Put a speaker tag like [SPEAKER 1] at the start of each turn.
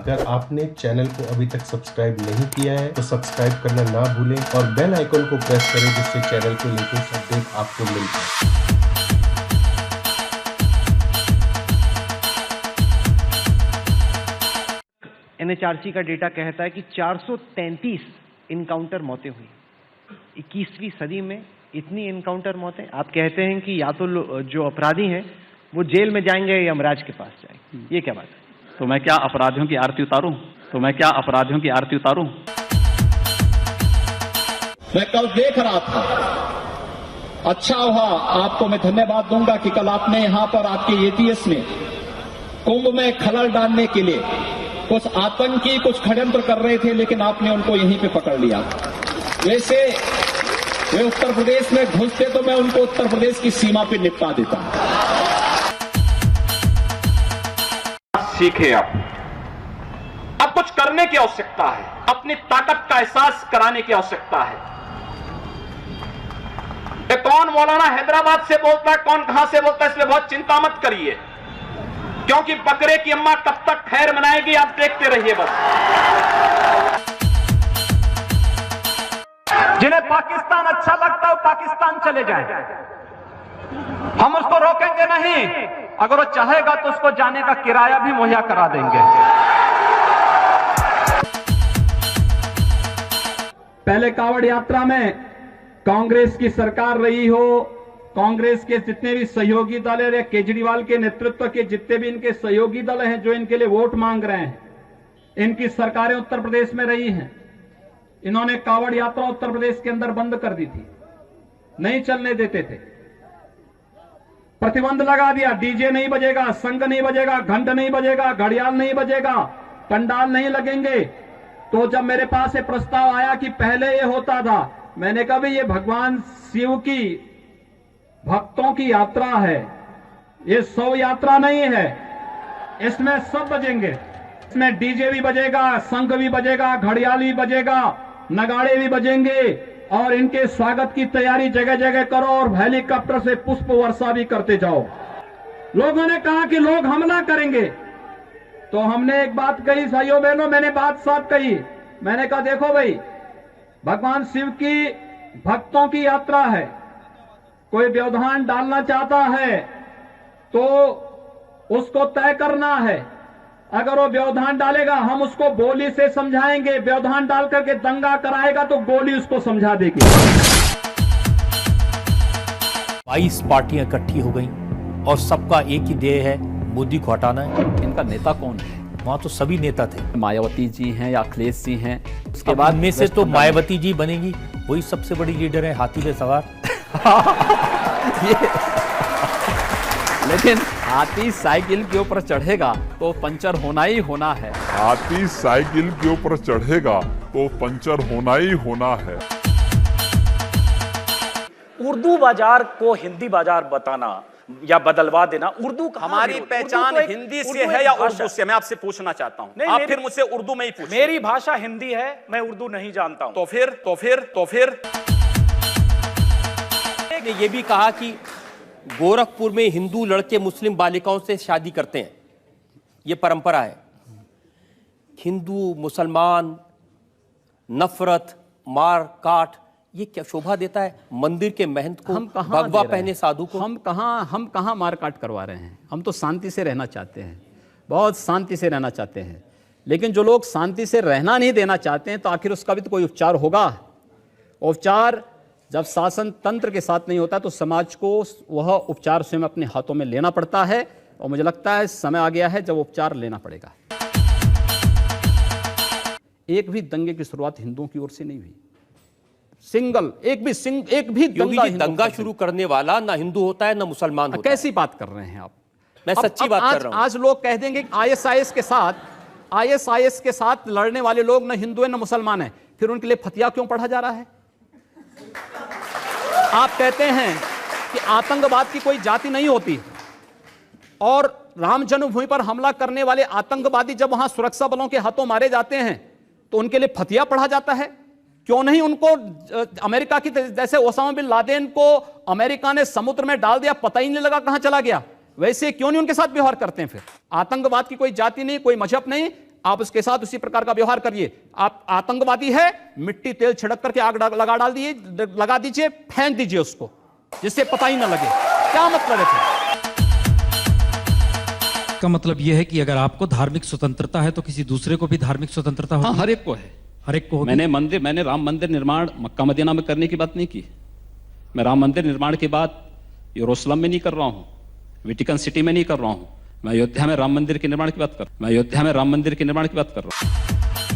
[SPEAKER 1] अगर आपने चैनल को अभी तक सब्सक्राइब नहीं किया है तो सब्सक्राइब करना ना भूलें और बेल आइकन को प्रेस करें जिससे चैनल को लेटेस्ट अपडेट आपको मिल जाए।
[SPEAKER 2] एनएचआरसी का डेटा कहता है कि 433 इनकाउंटर मौतें हुई। 21वीं सदी में इतनी इनकाउंटर मौतें। आप कहते हैं कि या तो जो अपराधी हैं वो जेल में जाएंगे या यमराज के पास जाएंगे, ये क्या बात है?
[SPEAKER 3] तो मैं क्या अपराधियों की आरती उतारूं?
[SPEAKER 4] मैं कल देख रहा था, अच्छा हुआ, आपको मैं धन्यवाद दूंगा कि कल आपने यहां पर आपके एटीएस ने कुंभ में खलल डालने के लिए कुछ आतंकी कुछ षड्यंत्र कर रहे थे, लेकिन आपने उनको यहीं पे पकड़ लिया। वैसे वे उत्तर प्रदेश में घुसते तो मैं उनको उत्तर प्रदेश की सीमा पे निपटा देता।
[SPEAKER 5] सीखे अब कुछ करने की आवश्यकता है, अपनी ताकत का एहसास कराने की आवश्यकता है। कौन मौलाना हैदराबाद से बोलता है, कौन कहां से बोलता है, इसलिए बहुत चिंता मत करिए, क्योंकि बकरे की अम्मा कब तक खैर मनाएगी आप देखते रहिए बस। जिन्हें पाकिस्तान अच्छा लगता है वो पाकिस्तान चले जाए, हम उसको रोकेंगे नहीं। अगर वो चाहेगा तो उसको जाने का किराया भी मुहैया करा देंगे।
[SPEAKER 4] पहले कांवड़ यात्रा में कांग्रेस की सरकार रही हो, कांग्रेस के जितने भी सहयोगी दल है, केजरीवाल के नेतृत्व के जितने भी इनके सहयोगी दल हैं जो इनके लिए वोट मांग रहे हैं, इनकी सरकारें उत्तर प्रदेश में रही हैं। इन्होंने कांवड़ यात्रा उत्तर प्रदेश के अंदर बंद कर दी थी, नहीं चलने देते थे, प्रतिबंध लगा दिया। डीजे नहीं बजेगा, शंख नहीं बजेगा, घंट नहीं बजेगा, घड़ियाल नहीं बजेगा, पंडाल नहीं लगेंगे। तो जब मेरे पास ये प्रस्ताव आया कि पहले ये होता था, मैंने कहा भाई ये भगवान शिव की भक्तों की यात्रा है, ये शव यात्रा नहीं है, इसमें सब बजेंगे, इसमें डीजे भी बजेगा, शंख भी बजेगा, घड़ियाल भी बजेगा, नगाड़े भी बजेंगे और इनके स्वागत की तैयारी जगह जगह करो और हेलीकॉप्टर से पुष्प वर्षा भी करते जाओ। लोगों ने कहा कि लोग हमला करेंगे, तो हमने एक बात कही, भाइयों बहनों, मैंने बात साफ कही। मैंने कहा देखो भाई, भगवान शिव की भक्तों की यात्रा है, कोई व्यवधान डालना चाहता है तो उसको तय करना है। अगर वो व्यवधान डालेगा हम उसको गोली से समझाएंगे, व्यवधान डाल करके दंगा कराएगा तो गोली उसको समझा देगी।
[SPEAKER 6] 22 पार्टियां इकट्ठी हो गई और सबका एक ही ध्येय है, मोदी को हटाना है।
[SPEAKER 3] इनका नेता कौन है?
[SPEAKER 6] वहां तो सभी नेता थे,
[SPEAKER 3] मायावती जी हैं या अखिलेश जी हैं।
[SPEAKER 6] उसके बाद में से तो मायावती जी बनेगी, वही सबसे बड़ी लीडर है, हाथी पे सवार।
[SPEAKER 3] लेकिन हाथी साइकिल के ऊपर चढ़ेगा तो पंचर होना ही होना है।
[SPEAKER 7] हाथी साइकिल के ऊपर चढ़ेगा तो पंचर होना ही होना है।
[SPEAKER 8] उर्दू बाजार को हिंदी बाजार बताना या बदलवा देना, उर्दू
[SPEAKER 5] हमारी पहचान हिंदी से है या उर्दू से? मैं आपसे पूछना चाहता हूं, आप फिर मुझसे उर्दू में ही पूछिए।
[SPEAKER 8] मेरी भाषा हिंदी है, मैं उर्दू नहीं जानता हूं।
[SPEAKER 5] तो फिर
[SPEAKER 6] ये भी कहा कि गोरखपुर में हिंदू लड़के मुस्लिम बालिकाओं से शादी करते हैं, ये परंपरा है। हिंदू मुसलमान नफरत मार काट, ये क्या शोभा देता है मंदिर के महंत को, भगवा पहने साधु को?
[SPEAKER 3] हम कहां मार काट करवा रहे हैं? हम तो शांति से रहना चाहते हैं, बहुत शांति से रहना चाहते हैं। लेकिन जो लोग शांति से रहना नहीं देना चाहते हैं तो आखिर उसका भी तो कोई उपचार होगा। उपचार जब शासन तंत्र के साथ नहीं होता तो समाज को वह उपचार स्वयं अपने हाथों में लेना पड़ता है, और मुझे लगता है समय आ गया है जब उपचार लेना पड़ेगा। एक भी दंगे की शुरुआत हिंदुओं की ओर से नहीं हुई, एक भी
[SPEAKER 6] दंगा शुरू करने वाला ना हिंदू होता है ना मुसलमान होता है।
[SPEAKER 3] कैसी बात कर रहे हैं आप?
[SPEAKER 6] मैं सच्ची बात कर रहा हूं।
[SPEAKER 3] आज लोग कह देंगे आईएसआईएस के साथ लड़ने वाले लोग न हिंदू है न मुसलमान है, फिर उनके लिए फतिया क्यों पढ़ा जा रहा है? आप कहते हैं कि आतंकवाद की कोई जाति नहीं होती, और राम जन्मभूमि पर हमला करने वाले आतंकवादी जब वहां सुरक्षा बलों के हाथों मारे जाते हैं तो उनके लिए फतिया पढ़ा जाता है। क्यों नहीं उनको अमेरिका की जैसे ओसामा बिन लादेन को अमेरिका ने समुद्र में डाल दिया, पता ही नहीं लगा कहां चला गया, वैसे क्यों नहीं उनके साथ व्यवहार करते हैं? फिर आतंकवाद की कोई जाति नहीं, कोई मजहब नहीं, आप उसके साथ उसी प्रकार का व्यवहार करिए। आप आतंकवादी है, मिट्टी तेल छिड़क करके आग लगा दीजिए, फेंक दीजिए उसको, जिससे पता ही ना लगे। क्या मतलब है?
[SPEAKER 9] का मतलब यह है कि अगर आपको धार्मिक स्वतंत्रता है तो किसी दूसरे को भी धार्मिक स्वतंत्रता होगी?
[SPEAKER 3] हाँ, हर एक को है,
[SPEAKER 9] हर एक को होगी।
[SPEAKER 3] मैंने राम मंदिर निर्माण मक्का मदीना में करने की बात नहीं की। मैं राम मंदिर निर्माण की बात यरूशलेम में नहीं कर रहा हूं, वेटिकन सिटी में नहीं कर रहा हूं। मैं अयोध्या में राम मंदिर के निर्माण की बात कर रहा हूं।